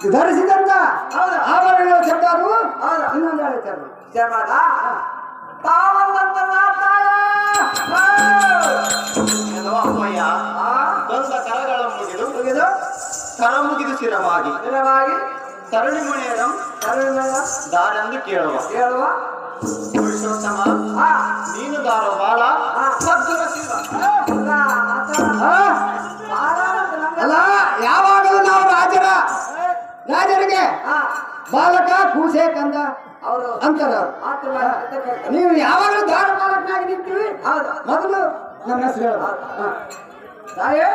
ಧರಿಸಿದಂತ ಆಭರಣಗಳ ಶಬ್ದಾರು ಇನ್ನೊಂದು ಹೇಳ್ತಾರೆ ಶರ್ಮಾದ ತಾವಂದಂತ ಅಮ್ಮಯ್ಯ ಬಂದ ಕರಗಳ ಮುಗಿದು ಕರ ಮುಗಿದು ಸ್ಥಿರವಾಗಿ ತರುಣಿ ಮನೆಯರ ದಾರೆಂದು ಕೇಳುವ ಪುರುಷೋತ್ತಮ ನೀನು ದಾರೋ ಬಾಳ ಸದ್ಗುಣ ಶಿವ. ಅಲ್ಲ ಯಾವಾಗಲೂ ನಾವು ರಾಜರಿಗೆ ಬಾಲಕ ಕೂಸೆ ಕಂದ ಅಂತಾರ ನೀವು ಯಾವಾಗಲೂ ದಾರ ಬಾಲಕನಾಗಿ ನಿಂತೀವಿ ಮೊದಲು ನಮ್ಮ ಹೆಸರು ಹೇಳ ತಾಯಿ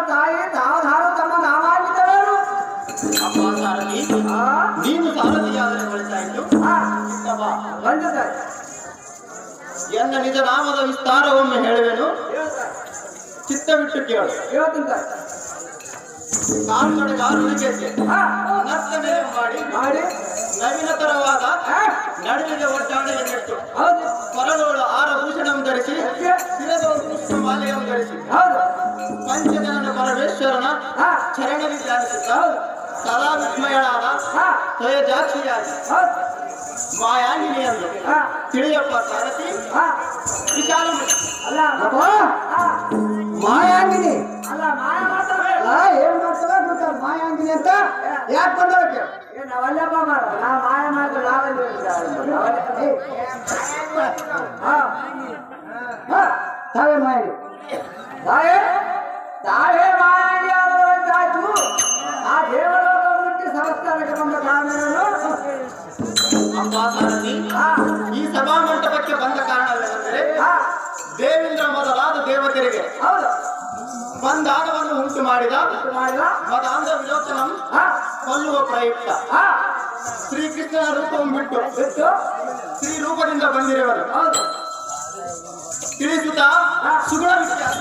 ತಾಯಿ ತಾವು ಧಾರು ತಮ್ಮ ನಾವಾಗಿದ್ದೇವೆ ಅಪ್ಪ ಸಾರಥಿ ನೀನು ಸಾರಥಿಯಾದರೆ ಒಳಿತಾಯಿತು. ಎನ್ನ ನಿಜ ನಾಮದ ವಿಸ್ತಾರವೊಮ್ಮೆ ಹೇಳುವೆನು, ಚಿತ್ತವಿಟ್ಟು ಕೇಳು. ಕಾಲ್ಕಡೆಗಾರರಿಗೆ ನರ್ತನೆ ಮಾಡಿ ನವೀನತರವಾದ ನಡುವಿಗೆ ಒಡ್ಡಾಣೆಯನ್ನಿಟ್ಟು ಕೊರಳೋಳು ಆರಭೂಷಣಂ ಧರಿಸಿ ಶಿರದ ಪುಷ್ಪಮಾಲೆಯನ್ನು ಧರಿಸಿ ಪಂಚಜನ ಪರಮೇಶ್ವರನ ಚರಣವಿ ಧ್ಯಾನಿಸುತ್ತ ಸದಾ ವಿಸ್ಮಯಳಾದ ಸ್ವಯಜಾಕ್ಷಿಯಾಗಿ ಮಾಯಾಂಗಿನಿಯನ್ನು ತಿಳಿಯಪ್ಪ ಸಾರಥಿ. ವಿಶಾಲ ಅಲ್ಲ ಮಾಯಾಂಗಿನಿ ಅಲ್ಲ ಮಾಯ ಮಾಡ್ತಾರೆ ಏನ್ ಮಾಡ್ತಾರ ಗೊತ್ತಾರ ಮಾಯಾಂಗಿನಿ ಅಂತ ಯಾಕೆ ಬಂದವಕ್ಕೆ ನಾವಲ್ಲಪ್ಪ ಮಾಡ ನಾ ಮಾಯ ಮಾಡಿದ್ರೆ ತಾವೇ ಮಾಯಂಗಿ ತಾವೇ ಮಾಯಾಂಗಿ ಆದವರಂತಾಯ್ತು. ಆ ದೇವಲೋಕ ಬಿಟ್ಟು ಸಂಸ್ಥಾನಕ್ಕೆ ಬಂದ ಕಾರಣವೇನು? ಅಪ್ಪ ಸಾರಥಿ ಈ ಸಭಾ ಮಂಟಪಕ್ಕೆ ಬಂದ ಕಾರಣವೇನೆಂದರೆ ದೇವೇಂದ್ರ ಮೊದಲಾದ ದೇವತೆಯರಿಗೆ ಹೌದು ಬಂಧಾನವನ್ನು ಉಂಟು ಮಾಡಿದ ಮದಾಂಧ ವಿಲೋಚನಂ ಕೊಲ್ಲುವ ಪ್ರಯುಕ್ತ ಶ್ರೀಕೃಷ್ಣನ ರೂಪವನ್ನು ಬಿಟ್ಟು ಶ್ರೀ ರೂಪದಿಂದ ಬಂದಿರುವರು ಹೌದು ತಿಳಿಸುತ್ತಾ ಸುಗುಣ ವಿಖ್ಯಾತ